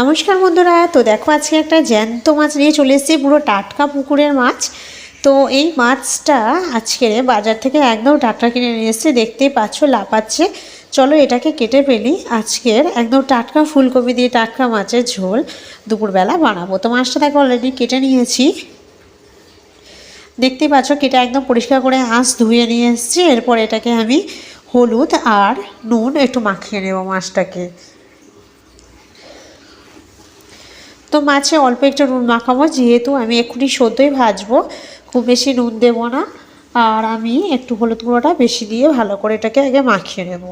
নমস্কার বন্ধুরা। তো দেখো আজকে একটা জ্যান্ত মাছ নিয়ে চলে এসেছি, পুরো টাটকা পুকুরের মাছ। তো এই মাছটা আজকে বাজার থেকে একদম টাটকা কিনে নিয়ে এসেছি, দেখতেই পাচ্ছ লাফাচ্ছে। চলো এটাকে কেটে ফেলি। আজকের একদম টাটকা ফুলকপি দিয়ে টাটকা মাছের ঝোল দুপুরবেলা বানাবো। তো মাছটা দেখো অলরেডি কেটে নিয়েছি, দেখতেই পাচ্ছ। কেটে একদম পরিষ্কার করে আঁশ ধুয়ে নিয়ে এসেছি। এরপর এটাকে আমি হলুদ আর নুন একটু মাখিয়ে নেব মাছটাকে। তো মাছে অল্প একটু নুন মাখাবো, যেহেতু আমি এক্ষুনি সদ্যই ভাজবো, খুব বেশি নুন দেব না। আর আমি একটু হলুদ গুঁড়োটা বেশি দিয়ে ভালো করে এটাকে আগে মাখিয়ে নেব।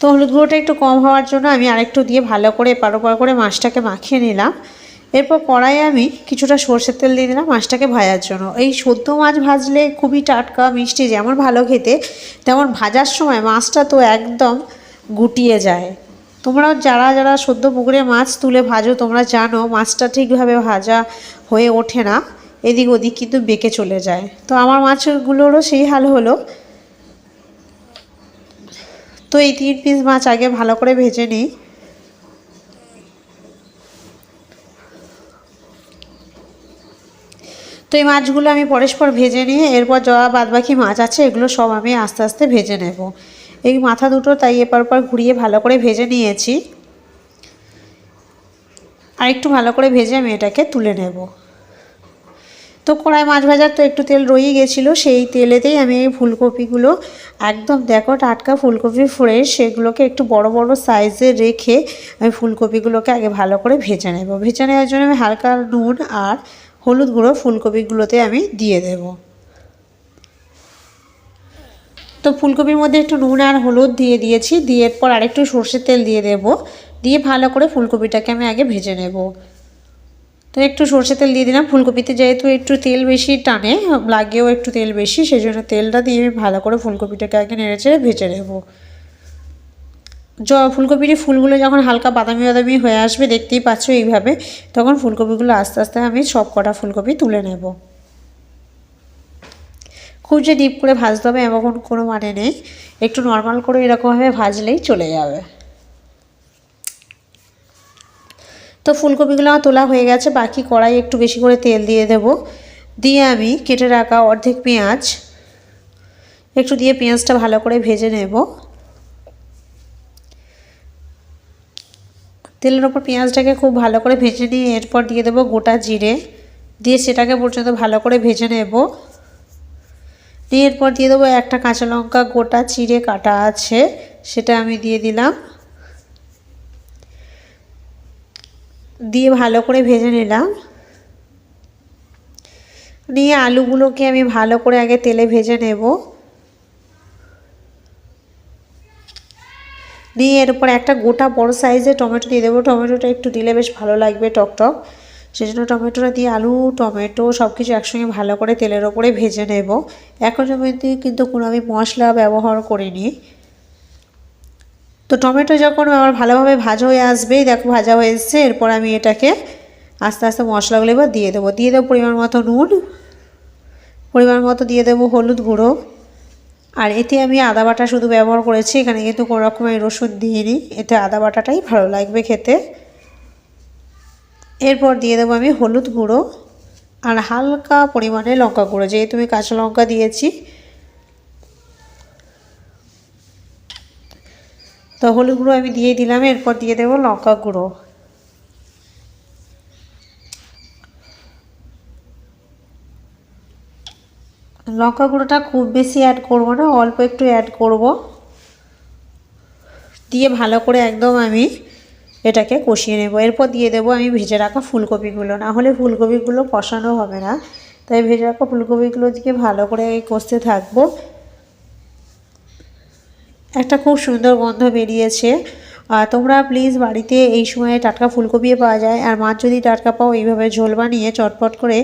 তো হলুদ গুঁড়োটা একটু কম হওয়ার জন্য আমি আরেকটু দিয়ে ভালো করে এপার ওপার করে মাছটাকে মাখিয়ে নিলাম। এরপর কড়াইয়ে আমি কিছুটা সরষের তেল দিয়ে দিলাম মাছটাকে ভাজার জন্য। এই সদ্য মাছ ভাজলে খুবই টাটকা মিষ্টি যেমন ভালো খেতে, তেমন ভাজার সময় মাছটা তো একদম গুটিয়ে যায়। তোমরাও যারা যারা সদ্য পুকুরে মাছ তুলে ভাজো তোমরা জানো মাছটা ঠিকভাবে ভাজা হয়ে ওঠে না, এদিক ওদিক কিন্তু বেঁকে চলে যায়। তো আমার মাছগুলোরও সেই হাল হলো। তো এই 3 পিস মাছ আগে ভালো করে ভেজে নিই। তো এই মাছগুলো আমি পরস্পর ভেজে নিয়ে এরপর যা বাদবাকি মাছ আছে এগুলো সব আমি আস্তে আস্তে ভেজে নেব। এই মাথা দুটো তাই এপার ওপার ঘুরিয়ে ভালো করে ভেজে নিয়েছি। আর একটু ভালো করে ভেজে আমি এটাকে তুলে নেব। তো কড়াই মাছ ভাজার তো একটু তেল রয়েই গেছিলো, সেই তেলেতেই আমি এই ফুলকপিগুলো একদম দেখো টাটকা ফুলকপি ফ্রেশ, সেগুলোকে একটু বড় বড় সাইজে রেখে আমি ফুলকপিগুলোকে আগে ভালো করে ভেজে নেব। ভেজে নেওয়ার জন্য আমি হালকা নুন আর হলুদ গুঁড়ো ফুলকপিগুলোতে আমি দিয়ে দেব। তো ফুলকপির মধ্যে একটু নুন আর হলুদ দিয়ে দিয়েছি, দিয়ে এরপর আরেকটু সর্ষের তেল দিয়ে দেব। দিয়ে ভালো করে ফুলকপিটাকে আমি আগে ভেজে নেব। তো একটু সরষের তেল দিয়ে দিলাম। ফুলকপিতে যেহেতু একটু তেল বেশি টানে, লাগেও একটু তেল বেশি, সেই জন্য তেলটা দিয়ে আমি ভালো করে ফুলকপিটাকে আগে নেড়েচেড়ে ভেজে নেব। ফুলকপির ফুলগুলো যখন হালকা বাদামি বাদামি হয়ে আসবে দেখতেই পাচ্ছ এইভাবে, তখন ফুলকপিগুলো আস্তে আস্তে আমি সব কটা ফুলকপি তুলে নেব। খুব যে ডিপ করে ভাজতে হবে এমন কোনো মানে নেই, একটু নর্মাল করে এরকমভাবে ভাজলেই চলে যাবে। তো ফুলকপিগুলো আমার তোলা হয়ে গেছে, বাকি কড়াই একটু বেশি করে তেল দিয়ে দেব। দিয়ে আমি কেটে রাখা অর্ধেক পেঁয়াজ একটু দিয়ে পেঁয়াজটা ভালো করে ভেজে নেব। তেলের ওপর পেঁয়াজটাকে খুব ভালো করে ভেজে নিয়ে এরপর দিয়ে দেবো গোটা জিরে, দিয়ে সেটাকে পর্যন্ত ভালো করে ভেজে নেব। দিয়ে এরপর দিয়ে দেবো একটা কাঁচা লঙ্কা গোটা চিড়ে কাটা আছে, সেটা আমি দিয়ে দিলাম। দিয়ে ভালো করে ভেজে নিলাম। নিয়ে আলুগুলোকে আমি ভালো করে আগে তেলে ভেজে নেব। নিয়ে এর উপর একটা গোটা বড় সাইজের টমেটো দিয়ে দেবো। টমেটোটা একটু দিলে বেশ ভালো লাগবে টকটক, সেজন্য টমেটোটা দিয়ে আলু টমেটো সব কিছু একসঙ্গে ভালো করে তেলের ওপরে ভেজে নেব। এখন মধ্যে কিন্তু কোনো আমি মশলা ব্যবহার করিনি। তো টমেটো যখন আমার ভালোভাবে ভাজা হয়ে আসবে, দেখো ভাজা হয়ে এসছে, এরপর আমি এটাকে আস্তে আস্তে মশলাগুলো এবার দিয়ে দেবো। দিয়ে দেবো পরিমাণ মতো নুন, পরিমাণ মতো দিয়ে দেবো হলুদ গুঁড়ো। আর এতে আমি আদা বাটা শুধু ব্যবহার করেছি, এখানে কিন্তু কোনো রকমের রসুন দিইনি, এতে আদা বাটাটাই ভালো লাগবে খেতে। এরপর দিয়ে দেবো আমি হলুদ গুঁড়ো আর হালকা পরিমাণে লঙ্কা গুঁড়ো, যেহেতু আমি কাঁচা লঙ্কা দিয়েছি। তো হলুদ গুঁড়ো আমি দিয়ে দিলাম, এরপর দিয়ে দেবো লঙ্কা গুঁড়ো। লঙ্কা গুঁড়োটা খুব বেশি অ্যাড করব না, অল্প একটু অ্যাড করব। দিয়ে ভালো করে একদম আমি এটাকে কষিয়ে নেব। এরপর দিয়ে দেবো আমি ভেজে রাখা ফুলকপিগুলো, না হলে ফুলকপিগুলো কষানো হবে না। তাই ভেজে রাখা ফুলকপিগুলো দিয়ে ভালো করে কষতে থাকবো। একটা খুব সুন্দর গন্ধ বেরিয়েছে। আর তোমরা প্লিজ বাড়িতে এই সময়ে টাটকা ফুলকপিও পাওয়া যায়, আর মাছ যদি টাটকা পাও এইভাবে ঝোল বানিয়ে চটপট করে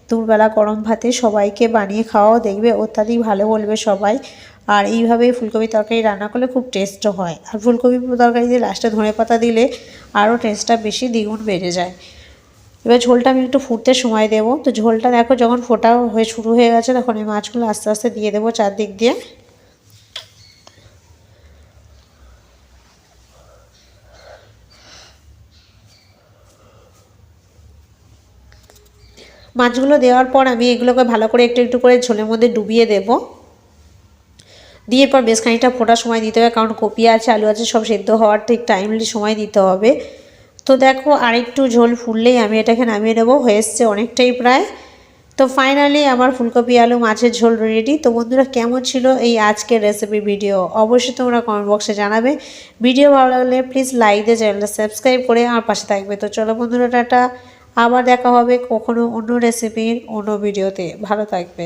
দুপুরবেলা গরম ভাতে সবাইকে বানিয়ে খাওয়াও, দেখবে অত্যাধিক ভালো বলবে সবাই। আর এইভাবে ফুলকপি তরকারি রান্না করলে খুব টেস্টও হয়। আর ফুলকপি তরকারি দিয়ে লাস্টে ধনেপাতা দিলে আরও টেস্টটা বেশি দ্বিগুণ বেড়ে যায়। এবার ঝোলটা আমি একটু ফুটতে সময় দেব। তো ঝোলটা দেখো যখন ফোটা হয়ে শুরু হয়ে গেছে, তখন এই মাছগুলো আস্তে আস্তে দিয়ে দেবো চারদিক দিয়ে। মাছগুলো দেওয়ার পর আমি এগুলোকে ভালো করে একটু একটু করে ঝোলের মধ্যে ডুবিয়ে দেব। দিয়ে পর বেশ খানিকটা ফোটার সময় দিতে হবে, কারণ কপি আছে আলু আছে সব সেদ্ধ হওয়ার ঠিক টাইমলি সময় দিতে হবে। তো দেখো আরেকটু ঝোল ফুললেই আমি এটাকে নামিয়ে নেবো, হয়ে এসছে অনেকটাই প্রায়। তো ফাইনালি আমার ফুলকপি আলু মাছের ঝোল রেডি। তো বন্ধুরা কেমন ছিল এই আজকের রেসিপি ভিডিও অবশ্যই তোমরা কমেন্ট বক্সে জানাবে। ভিডিও ভালো লাগলে প্লিজ লাইক দিয়ে চ্যানেলটা সাবস্ক্রাইব করে আমার পাশে থাকবে। তো চলো বন্ধুরা টাটা, আবার দেখা হবে কখনো অন্য রেসিপির অন্য ভিডিওতে। ভালো থাকবে।